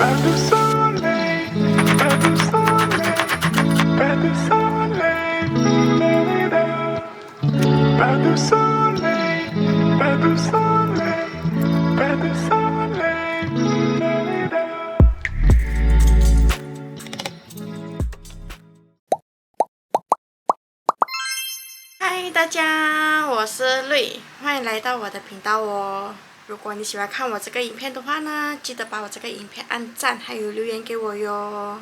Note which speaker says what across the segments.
Speaker 1: 嗨，大家，我是Rui，欢迎来到我的频道哦。如果你喜欢看我这个影片的话呢，记得把我这个影片按赞，还有留言给我哟。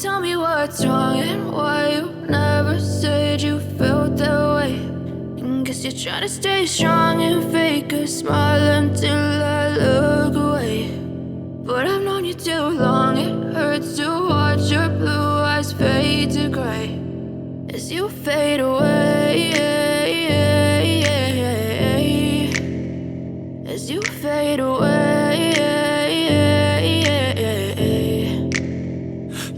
Speaker 2: tell me what's wrong and why you never said you felt that way. And guess you're trying to stay strong and fake a smile until I look away. But I've known you too long, it hurts to watch your blue eyes fade to gray as you fade away, as you fade away.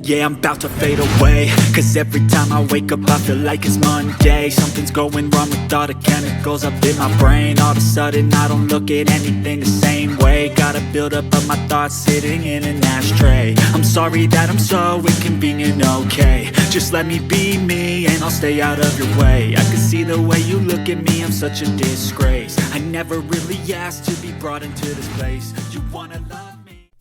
Speaker 3: Yeah, I'm about to fade away, cause every time I wake up I feel like it's Monday. Something's going wrong with all the chemicals up in my brain. All of a sudden I don't look at anything the same way. Got a buildup of my thoughts sitting in an ashtray. I'm sorry that I'm so inconvenient, okay. Just let me be me and I'll stay out of your way. I can see the way you look at me, I'm such a disgrace. I never really asked to be brought into this place. You wanna love me?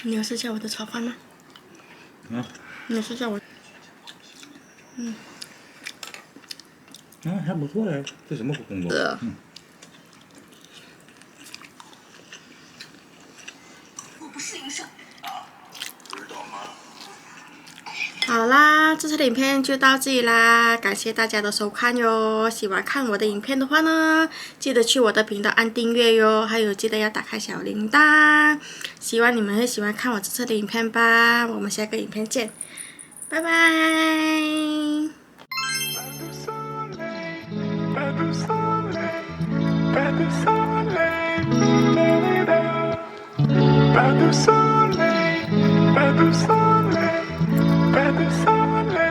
Speaker 1: 你有试下我的炒饭吗？你有试下我？
Speaker 4: 还不错呀，这什么工作？
Speaker 2: 我不适应上。
Speaker 1: 好啦，这次的影片就到这里啦，感谢大家的收看哟。喜欢看我的影片的话呢，记得去我的频道按订阅哟，还有记得要打开小铃铛。希望你们会喜欢看我这次的影片吧，我们下个影片见，拜拜。
Speaker 5: Pas de soleil, pas de soleil.